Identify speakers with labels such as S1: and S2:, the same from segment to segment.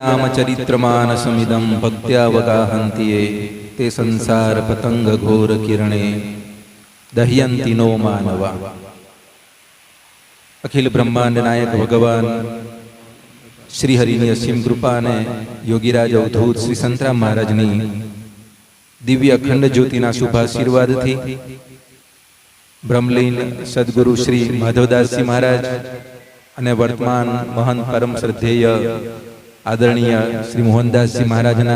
S1: रामचरित्रमानसमिदं भक्त्यावगाहन्ति ये ते संसार पतंग घोर किरणे दह्यन्ति नो मानवा। अखिल ब्रह्मांड नायक भगवान श्री हरिनी असीम कृपा ने योगीराज अवधूत श्री संतराम महाराजनी दिव्य अखंड ज्योतिना शुभाशीर्वाद थी ब्रह्मलीन सद्गुरु श्री माधवदास जी महाराज अने वर्तमान महंत परम श्रद्धेय आदरणीय श्री मोहनदास जी महाराजना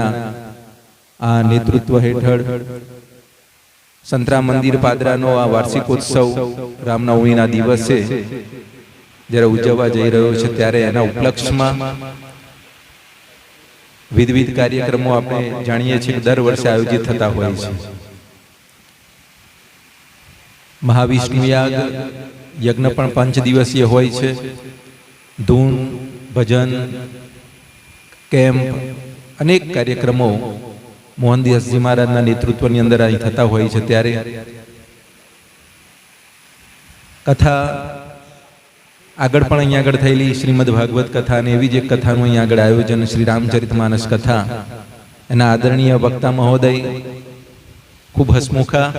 S1: आ नेतृत्व हेठळ संतराम मंदिर पादरानो आ वार्षिकोत्सव रामनवमीना दिवसे જ્યારે ઉજવવા જઈ રહ્યો છે ત્યારે એના ઉપલક્ષમાં વિવિધ કાર્યક્રમો આપણે જાણીએ છીએ કે દર વર્ષે આયોજિત થતા હોય છે। મહાવિષ્ણુ યાગ યજ્ઞ પણ 5 દિવસીય હોય છે। ધૂન ભજન કેમ્પ અનેક કાર્યક્રમો મોહનદાસજી મહારાજના નેતૃત્વની અંદર અહીં થતા હોય છે। ત્યારે કથા આગળ પણ અહીં આગળ થયેલી શ્રીમદ ભાગવત કથા અને એવી જ એક કથાનું અહીં આગળ આયોજન શ્રી રામચરિતમાનસ કથા એના આદરણીય વક્તા મહોદય ખૂબ હસમુખા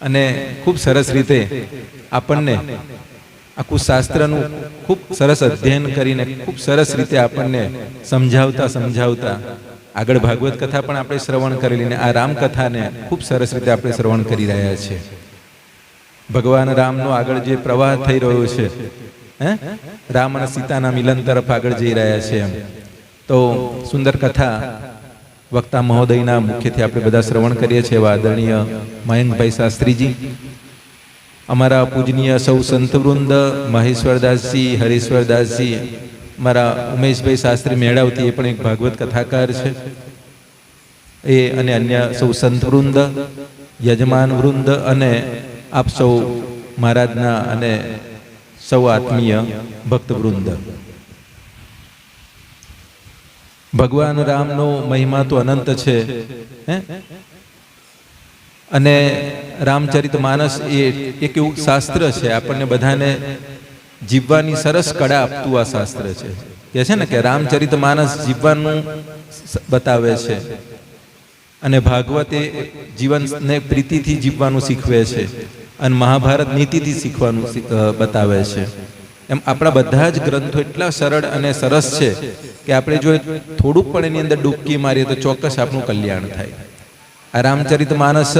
S1: અને ખૂબ સરસ રીતે આપણને આખું શાસ્ત્રનું ખૂબ સરસ અધ્યયન કરીને ખૂબ સરસ રીતે આપણને સમજાવતા આગળ ભાગવત કથા પણ આપણે શ્રવણ કરેલી ને આ રામકથાને ખૂબ સરસ રીતે આપણે શ્રવણ કરી રહ્યા છીએ। ભગવાન રામનો આગળ જે પ્રવાહ થઈ રહ્યો છે રામ અને સીતાના મિલન તરફ આગળ જઈ રહ્યા છે એમ તો સુંદર કથા વક્તા મહોદયના મુખ્યથી આપણે બધા શ્રવણ કરીએ છીએ। એવા આદરણીય મયંકભાઈ શાસ્ત્રીજી, અમારા પૂજનીય સૌ સંતવૃંદ, મહેશ્વરદાસજી, હરીશ્વરદાસજી, મારા ઉમેશભાઈ શાસ્ત્રી મેળાવતી એ પણ એક ભાગવત કથાકાર છે એ, અને અન્ય સૌ સંતવૃંદ, યજમાન વૃંદ અને આપ સૌ મહારાજના અને સૌ આત્મીય ભક્તવૃંદ। ભગવાન રામનો મહિમા તો અનંત છે અને રામચરિતમાનસ એ એક એવું શાસ્ત્ર છે આપણને બધાને જીવવાની સરસ કળા આપતું આ શાસ્ત્ર છે। કે છે ને કે રામચરિતમાનસ જીવવાનું બતાવે છે અને ભાગવતે જીવનને પ્રીતિથી જીવવાનું શીખવે છે અને મહાભારત નીતિથી શીખવાનું બતાવે છે। એમ આપણા બધા જ ગ્રંથો એટલા સરળ અને સરસ છે કે આપણે જો થોડુંક પણ એની અંદર ડૂબકી મારીએ તો ચોક્કસ આપણું કલ્યાણ થાય। આ રામચરિતમાનસ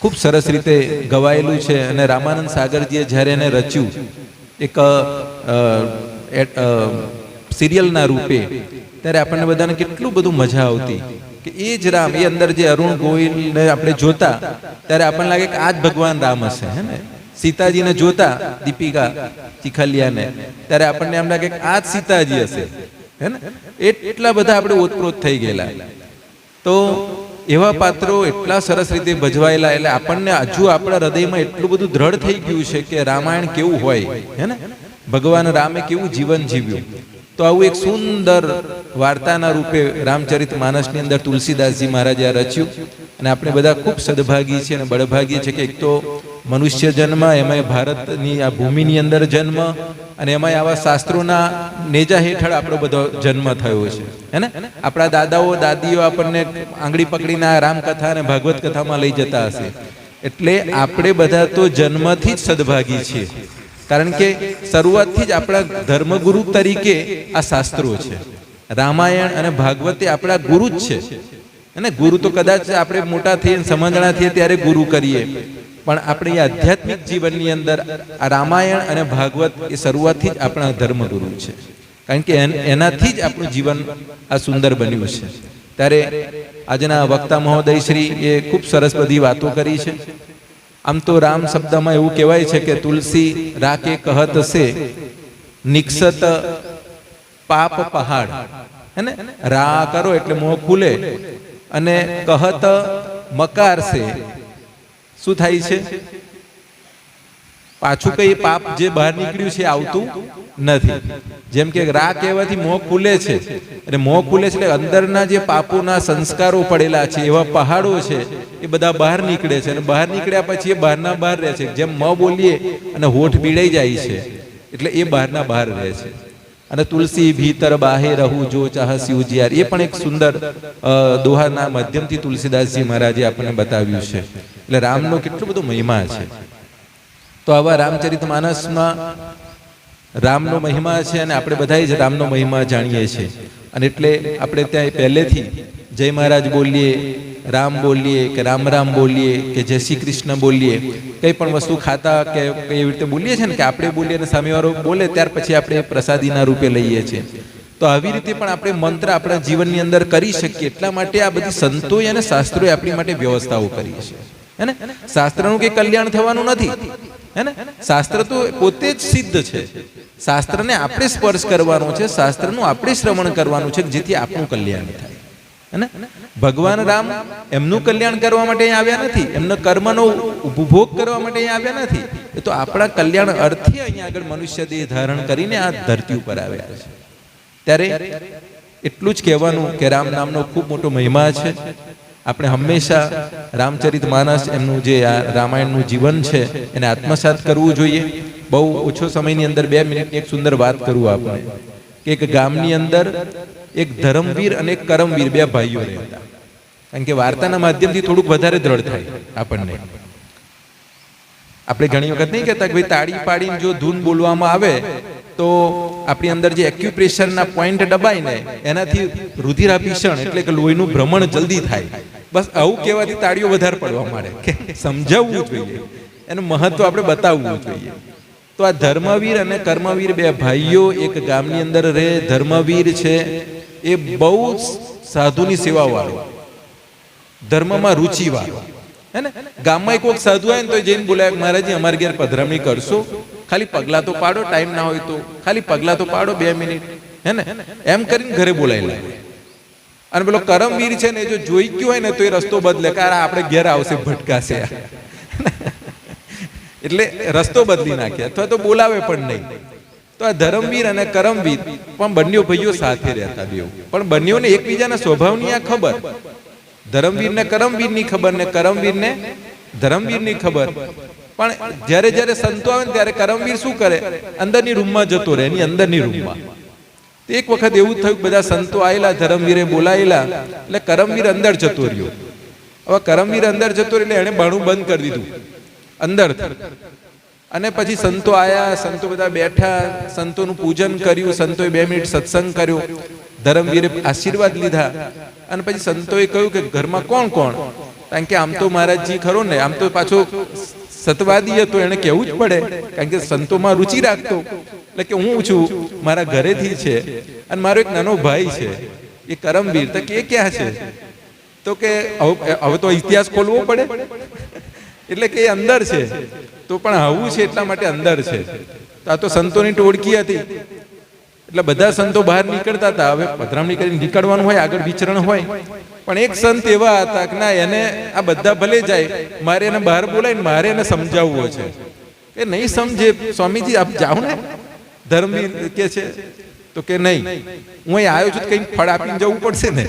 S1: ખૂબ સરસ રીતે ગવાયેલું છે અને રામાનંદ સાગરજીએ જ્યારે એને રચ્યું એક સિરિયલના રૂપે ત્યારે આપણને બધાને કેટલું બધું મજા આવતી કે એ જ રામ, એ અંદર જે અરુણ ગોયલને આપણે જોતા ત્યારે આપણને લાગે કે આ જ ભગવાન રામ હશે હે ને। સીતાજીને જોતા દીપિકા ચીખલિયાને ત્યારે આપણને એમ લાગે કે આ જ સીતાજી હશે હે ને। એટલા બધા આપણે ઓતપ્રોત થઈ ગયેલા તો એવા પાત્રો એટલા સરસ રીતે ભજવાયેલા એટલે આપણને હજુ આપણા હૃદયમાં એટલું બધું દ્રઢ થઈ ગયું છે કે રામાયણ કેવું હોય હે ને, ભગવાન રામે કેવું જીવન જીવ્યું। તો આવું એક સુંદર વાર્તાના રૂપે રામચરિતમાનસની અંદર તુલસીદાસજી મહારાજે રચ્યું અને આપણે બધા ખૂબ સદભાગી છીએ અને બળભાગી છે કે એક તો મનુષ્ય જન્મ, એમાંય ભારતની આ ભૂમિની અંદર જન્મ અને એમાંય આવા શાસ્ત્રોના નેજા હેઠળ આપણો બધો જન્મ થયો છે હે ને। આપણા દાદાઓ દાદીઓ આપણને આંગળી પકડીને આ રામકથા અને ભાગવત કથામાં લઈ જતા હશે એટલે આપણે બધા તો જન્મથી જ સદભાગી છીએ કારણ કે શરૂઆતથી જ આપણા ધર્મગુરુ તરીકે આ શાસ્ત્રો છે। રામાયણ અને ભાગવતે આપણા ગુરુ જ છે અને ગુરુ તો કદાચ આપણે મોટા થઈએ સમજણા થઈએ ત્યારે ગુરુ કરીએ પણ આપણે એ આધ્યાત્મિક જીવનની અંદર આ રામાયણ અને ભાગવત એ શરૂઆતથી જ આપણા ધર્મગુરુ છે કારણ કે એનાથી જ આપણું જીવન આ સુંદર બન્યું છે। ત્યારે આજના વક્તા મહોદય શ્રી એ ખૂબ સરસ બધી વાતો કરી છે। આમ તો રામ શબ્દમાં એવું કહેવાય છે કે તુલસી રાકે કહત સે નિક્ષત પાપ પહાડ હે ને। રા કરો એટલે મોં ખુલે અને કહત મકાર સે શું થાય છે પાછું કઈ પાપ જે બહાર નીકળ્યું છે આવતું નથી। જેમ કે રા કહેવાથી મોં ખુલે છે અને મોં ખુલે છે એટલે અંદરના જે પાપોના સંસ્કારો પડેલા છે એવા પહાડો છે એ બધા બહાર નીકળે છે અને બહાર નીકળ્યા પછી એ બહારના બહાર રહે છે। જેમ મ બોલીએ અને હોઠ પીડાઈ જાય છે એટલે એ બહારના બહાર રહે છે। અને તુલસી ભીતર બાહે રહું જો ચાહસી ઉજિયાર, એ પણ એક સુંદર દોહાના માધ્યમથી તુલસીદાસજી મહારાજે આપણને બતાવ્યું છે. એટલે રામનો કેટલો બધો મહિમા છે. તો આવા રામચરિતમાનસમાં રામનો મહિમા છે અને આપણે બધા જ રામનો મહિમા જાણીએ છીએ. અને એટલે આપણે ત્યાં પહેલેથી જય મહારાજ બોલીએ, રામ બોલીએ કે રામ રામ બોલીએ કે જય શ્રી કૃષ્ણ બોલીએ, કંઈ પણ વસ્તુ ખાતા કે એવી રીતે બોલીએ છીએ ને કે આપણે બોલીએ અને સામેવાળો બોલે ત્યાર પછી આપણે પ્રસાદીના રૂપે લઈએ છીએ. તો આવી રીતે પણ આપણે મંત્ર આપણા જીવનની અંદર કરી શકીએ. એટલા માટે આ બધી સંતોએ અને શાસ્ત્રોએ આપણી માટે વ્યવસ્થાઓ કરી છે. હે ને, શાસ્ત્રનું કંઈ કલ્યાણ થવાનું નથી. હે ને, શાસ્ત્ર તો પોતે જ સિદ્ધ છે. શાસ્ત્રને આપણે સ્પર્શ કરવાનો છે, શાસ્ત્રનું આપણે શ્રવણ કરવાનું છે, જેથી આપણું કલ્યાણ થાય. ભગવાન રામ એમનું કલ્યાણ કરવા માટે અહીં આવ્યા નથી, એમના કર્મનો ઉપભોગ કરવા માટે અહીં આવ્યા નથી. એ તો આપણા કલ્યાણ અર્થે અહીંયા આગળ મનુષ્ય દેહ ધારણ કરીને આ ધરતી ઉપર આવ્યા છે. ત્યારે એટલું જ કહેવાનું કે રામ નામનો ખૂબ મોટો મહિમા છે. આપણે હંમેશા રામચરિતમાનસ એમનું જે આ રામાયણનું જીવન છે એને આત્મસાત કરવું જોઈએ. બહુ ઓછો સમયની અંદર 2 મિનિટની એક સુંદર વાત કરું આપણે કે એક ગામની અંદર એક ધર્મવીર અને એક કરમવીર 2 ભાઈઓ રહેતા. કારણ કે વાર્તાના માધ્યમથી થોડુંક વધારે દ્રઢ થાય આપણને. આપણે ઘણી વખત નહીં કહેતા કે ભાઈ તાળી પાડીને જો ધૂન બોલવામાં આવે તો આપણી અંદર જે એક્યુપ્રેશરના પોઈન્ટ દબાય ને એનાથી રુધિરાભિષણ એટલે કે લોહીનું ભ્રમણ જલ્દી થાય. બસ આવું કહેવાથી તાળીઓ વધારે પડવા માંડે કે સમજાવવું જોઈએ, એનું મહત્વ આપણે બતાવવું જોઈએ. તો આ ધર્મવીર અને કર્મવીર 2 ભાઈઓ એક ગામની અંદર રહે. ધર્મવીર છે એ બહુ સાધુની સેવા વાળો, ધર્મમાં રુચિ વાળો. હે ને, ગામમાં કોઈક સાધુ આવે ને તો જઈને બોલાય મહારાજજી અમારી ઘેર પધરામણી કરશો, ખાલી પગલા તો પાડો, ટાઈમ ના હોય તો ખાલી પગલા તો પાડો 2 મિનિટ. હે ને, એમ કરીને ઘરે બોલાવી લાગે. અને પેલો કરમવીર છે ને જો જોઈ ગયો હોય ને તો એ રસ્તો બદલે કે આપણે ઘેર આવશે ભટકાશે, એટલે રસ્તો બદલી નાખે અથવા તો બોલાવે પણ નહીં. તો આ ધર્મવીર અને કરમવીર પણ બંને ભાઈઓ સાથે રહેતા. પણ બંનેઓને એકબીજાના સ્વભાવની આ ખબર, ધર્મવીરને કરમવીરની ખબર ને કરમવીરને ધર્મવીરની ખબર. પણ જ્યારે જ્યારે સંતો આવે ને ત્યારે કરમવીર શું કરે, અંદરની રૂમમાં જતો રહે, એની અંદરની રૂમમાં. એક વખત એવું થયું, બધા સંતો આવેલા, ધર્મવીરે બોલાયેલા, એટલે કરમવીર અંદર જતો રહ્યો. હવે કરમવીર અંદર જતો રહ્યો એટલે એણે બાણું બંધ કરી દીધું અંદર. અને પછી સંતો આયા, સંતો બધા બેઠા, સંતોનું પૂજન કર્યું, સંતોએ 2 મિનિટ સત્સંગ કર્યો, ધર્મવીરે આશીર્વાદ લીધા. અને પછી સંતોએ કહ્યું કે ઘરમાં કોણ કોણ, કારણ કે આમ તો મહારાજજી ખરો ને, આમ તો પાછો સતવાદી હતો, એને કહેવું જ પડે કારણ કે સંતોમાં રુચિ રાખતો. એટલે કે હું છું, મારા ઘરેથી છે, અને મારો એક નાનો ભાઈ છે એ કરમવીર. તો કે ક્યાં છે? તો કે હવે તો ઇતિહાસ ખોલવો પડે, એટલે કે એ અંદર છે. તો પણ આવું છે એટલા માટે અંદર છે. તો આ તો સંતોની ટોળકી હતી, એટલે બધા સંતો બહાર નીકળતા હતા. હવે પધરામણી કરીને નીકળવાનું હોય, આગળ વિચરણ હોય. પણ એક સંત એવા હતા કે ના, એને આ બધા ભલે જાય, મારે એને બહાર બોલાવીને મારે એને સમજાવવો છે. એ નહીં સમજે, સ્વામીજી આપ જાઓ ને. ધર્મવીર કે છે તો કે નહીં, હું અહીં આવ્યો છું, કંઈક ફળ આપીને જવું પડશે ને.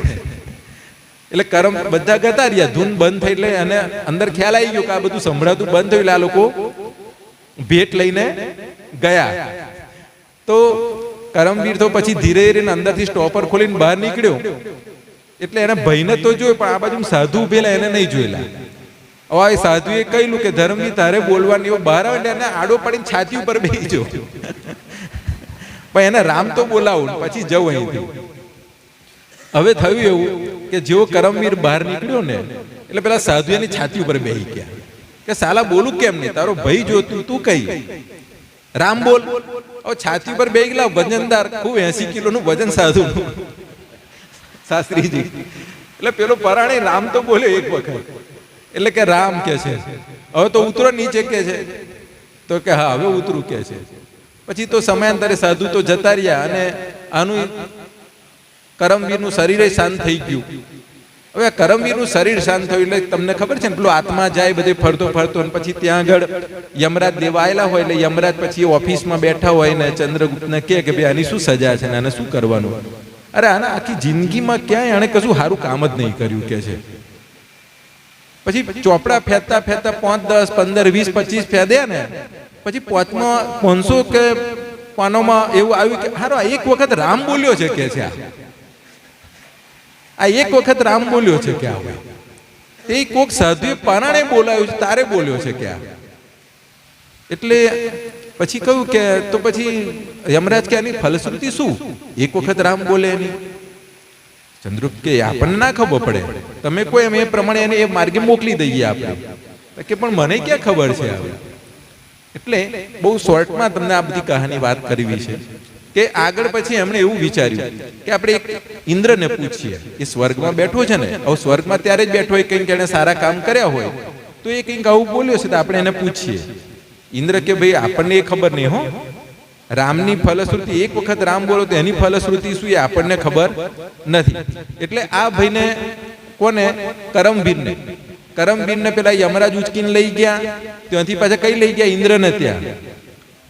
S1: એટલે કરમ બધા ગતા રહ્યા. ધૂન બંધ થઈ એટલે અને અંદર ખ્યાલ આવી ગયો કે આ બધું સંભળાતું બંધ થયું. એટલે આ લોકો ભેટ લઈને ગયા. તો કરમવીર તો પછી ધીરે ધીરે અંદરથી સ્ટોપર ખોલીને બહાર નીકળ્યો. એટલે એને ભાઈને તો જોયું, પણ આ બાજુ સાધુ ઉભેલા એને નહીં જોયેલા. હવે એ સાધુએ કહ્યું કે ધર્મવીર તારે બોલવાની, એવો બહાર આવે એટલે એને આડો પડીને છાતી ઉપર બેસી જો, પણ એને રામ તો બોલાવું પછી જવું અહીંથી. હવે થયું એવું કે જેવો કરમવીર બહાર નીકળ્યો ને એટલે પેલા સાધુ એની છાતી ઉપર બેસી ગયા કે સાલા બોલું કેમ નહીં, તારો ભાઈ જોતું તું કઈ રામ બોલ. હવે છાતી ઉપર બેસી ગયેલા વજનદાર, ખૂબ 80 કિલોનું વજન સાધુનું, શાસ્ત્રીજી. એટલે પેલો પરાણે રામ તો બોલ્યો એક વખત, એટલે કે રામ કે છે હવે તો ઉતરો નીચે કે છે. તો કે હા હવે ઉતરું કે છે. પછી તો સમયાંતરે સાધુ તો જતા રહ્યા અને આનું કરમવીરનું શરીર શાંત થઈ ગયું. હવે કરમવીરનું શરીર શાંત થયું એટલે તમને ખબર છે ને, પેલો આત્મા જાય બધે ફરતો ફરતો, અને પછી ત્યાં આગળ યમરાજ દેવા આવેલા હોય. એટલે યમરાજ પછી ઓફિસમાં બેઠા હોય ને ચંદ્રગુપ્તને કહે કે ભાઈ આની શું સજા છે ને આને શું કરવાનું. અરે આના આખી જિંદગીમાં ક્યાંય આણે કશું સારું કામ જ નહીં કર્યું કે છે. પછી ચોપડા ફેંકતા ફેંકતા 5, 10, 15, 20, 25 ફેંદ્યા ને પછી 500 કે પાનોમાં એવું આવ્યું કે હારો એક વખત રામ બોલ્યો છે કે છે, આ એક વખત રામ બોલ્યો છે કે આ એ કોક સાધુએ પાનાને બોલાવ્યું છે, તારે બોલ્યો છે કે આ. એટલે પછી કહ્યું કે તો પછી યમરાજ કે આની ફલશ્રુતિ શું, એક વખત રામ બોલે એની? ચંદ્રગુપ્ત કે આપણને ના ખબર પડે, તમે કોઈ એમ એ પ્રમાણે એને એ માર્ગે મોકલી દઈએ આપણે. કે પણ મને ક્યાં ખબર છે હવે. એટલે બહુ શોર્ટમાં તમને આ બધી કહાની વાત કરવી છે કે આગળ પછી એમણે એવું વિચાર્યું કે આપણે એક ઇન્દ્રને પૂછીએ, એ સ્વર્ગમાં બેઠો છે ને, હવે સ્વર્ગમાં ત્યારે જ બેઠો હોય કંઈક એને સારા કામ કર્યા હોય તો એ કંઈક આવું બોલ્યો છે તો આપણે એને પૂછીએ. ઇન્દ્ર કે ભાઈ આપણને એ ખબર નહીં હો, રામની ફલશ્રુતિ એક વખત રામ બોલો તો એની ફલશ્રુતિ શું એ આપણને ખબર નથી. એટલે આ ભાઈને કોને, કરમવીરને પેલા યમરાજ ઉચકીને લઈ ગયા, ત્યાંથી પાછા કઈ લઈ ગયા, ઇન્દ્રને ત્યાં.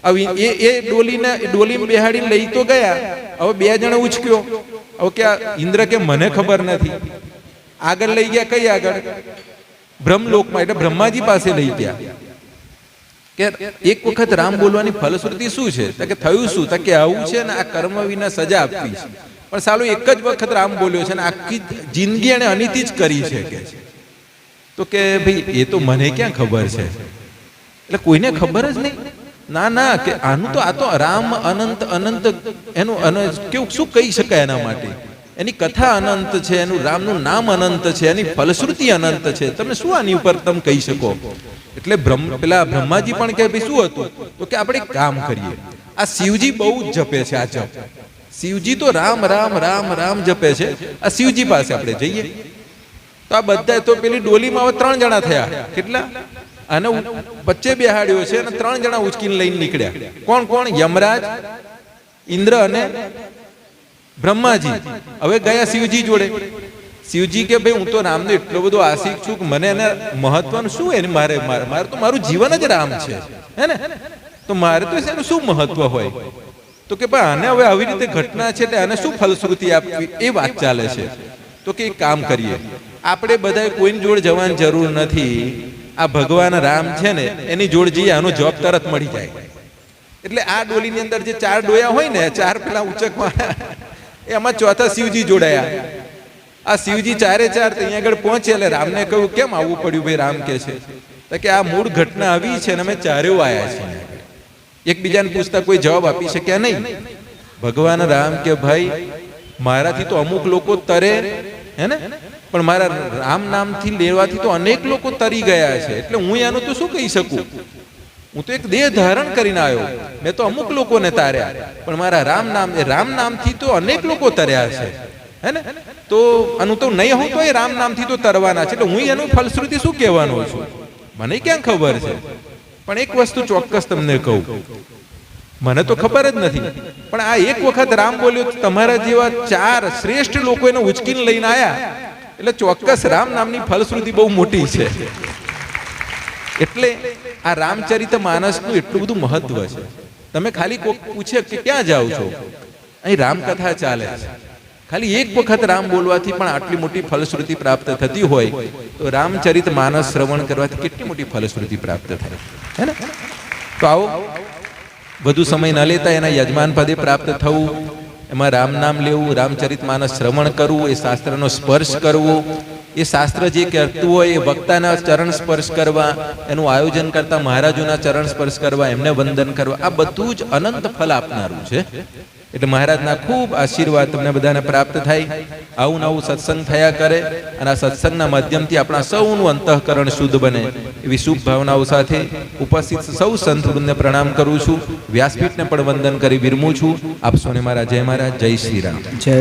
S1: હવે એ ડોલીમાં બેહાડીને લઈ તો ગયા, હવે બે જણા ઉચક્યો. હવે કે ઇન્દ્ર કે મને ખબર નથી. આગળ લઈ ગયા, કઈ આગળ, બ્રહ્મલોકમાં, એટલે બ્રહ્માજી પાસે લઈ ગયા કે એક વખત રામ બોલવાની ફલશ્રુતિ શું છે? તો કે થયું શું? તો કે આવું છે ને, આ કર્મ વિના સજા આપવી છે. પણ સાલું એક જ વખત રામ બોલ્યો છે ને આખી જિંદગી એને અનિતિ જ કરી છે કે છે. તો કે ભાઈ એ તો મને ક્યાં ખબર છે, એટલે કોઈને ખબર જ નહીં. ના ના, કે આનું તો આ તો રામ અનંત એનું કેવું શું કહી શકાય એના માટે? એની કથા અનંત છે, એનું રામનું નામ અનંત છે, એની ફલશ્રુતિ અનંત છે, તમે શું આની ઉપર તમે કહી શકો? એટલે પેલા બ્રહ્માજી પણ કે ભાઈ શું હતું? તો કે આપણે એક કામ કરીએ, આ શિવજી બહુ જ જપે છે, આ જપ શિવજી તો રામ રામ રામ રામ જપે છે, આ શિવજી પાસે આપણે જઈએ. તો આ બધા તો પેલી ડોલીમાં હવે 3 જણા થયા. કેટલા? અને વચ્ચે બેહાડ્યો છે અને 3 જણા ઉચકીને લઈને નીકળ્યા. કોણ કોણ? યમરાજ, ઇન્દ્ર અને બ્રહ્માજી. હવે ગયા શિવજી જોડે. શિવજી કે ભાઈ હું તો રામનો એટલો બધો આશિક છું કે મને એને મહત્વનું શું, એને મારે તો મારું જીવન જ રામ છે, હે ને, તો મારે તો એનું શું મહત્વ હોય? તો કે ભાઈ આને હવે આવી રીતે ઘટના છે એટલે આને શું ફલશ્રુતિ આપવી, એ વાત ચાલે છે. તો કે એક કામ કરીએ, આપણે બધા કોઈની જોડે જવાની જરૂર નથી, આ ભગવાન રામ છે ને એની જોડે જઈએ, આનો જવાબ તરત મળી જાય. એટલે આ ડોલીની અંદર જે 4 ડોયા હોય ને, 4 પેલા ઉચકવાના, એમાં ચોથા શિવજી જોડાયા. આ શિવજી 4 અહીંયા આગળ પહોંચે એટલે રામને કહ્યું કેમ આવવું પડ્યું ભાઈ? રામ કે છે તો કે આ મૂળ ઘટના આવી છે ને અમે 4 આયા છીએ. એકબીજાને પૂછતા કોઈ જવાબ આપી શક્યા નહીં. ભગવાન રામ કે ભાઈ મારાથી તો અમુક લોકો તરે, હે ને, પણ મારા રામ નામથી લેવાથી તો અનેક લોકો તરી ગયા છે, એટલે હું એનું તો શું કહી શકું? હું તો એક દેહ ધારણ કરીને આવ્યો, મેં તો અમુક લોકોને તાર્યા, પણ મારા રામ નામથી તો અનેક લોકો તર્યા છે, હે ને. તો આનું તો નહીં હું તો એ રામ નામથી તો તરવાના છે, એટલે હું એનું ફલશ્રુતિ શું કહેવાનો છું? મને ક્યાં ખબર છે? પણ એક વસ્તુ ચોક્કસ તમને કહું, મને તો ખબર જ નથી, પણ આ એક વખત રામ બોલ્યો, તમારા જેવા 4 શ્રેષ્ઠ લોકો એને ઉચકીને લઈને આયા, એટલે ચોક્કસ રામ નામની ફલશ્રુતિ બહુ મોટી છે. એટલે આ રામચરિત માનસનું એટલું બધું મહત્વ છે. તમે ખાલી કોક પૂછે કે ક્યાં જાઓ છો, અહીં રામકથા ચાલે છે. ખાલી એક વખત રામ બોલવાથી પણ આટલી મોટી ફલશ્રુતિ પ્રાપ્ત થતી હોય તો રામચરિત માનસ શ્રવણ કરવાથી કેટલી મોટી ફલશ્રુતિ પ્રાપ્ત થાય, હે ને. તો આવો વધુ સમય ન લેતા એના યજમાન પદે પ્રાપ્ત થવું, એમાં રામ નામ લેવું, રામચરિત માનસ શ્રવણ કરવું, એ શાસ્ત્રનો સ્પર્શ કરવો, એ શાસ્ત્ર જે કહેતું હોય એ વક્તાના ચરણ સ્પર્શ કરવા, એનું આયોજન કરતા મહારાજોના ચરણ સ્પર્શ કરવા, એમને વંદન કરવા, આ બધું જ અનંત ફલ આપનારું છે. એટલે મહારાજના ખૂબ આશીર્વાદ તમને બધાને પ્રાપ્ત થાય. આવું નવું સત્સંગ થયા કરે અને આ સત્સંગના માધ્યમથી આપણા સૌનું અંતઃકરણ શુદ્ધ બને એવી શુભ ભાવનાઓ સાથે ઉપસ્થિત સૌ સંતવૃંદને પ્રણામ કરું છું. વ્યાસપીઠને પણ વંદન કરી વિરમું છું. આપ સૌને મારા જય મહારાજ, જય શ્રી રામ.
S2: જય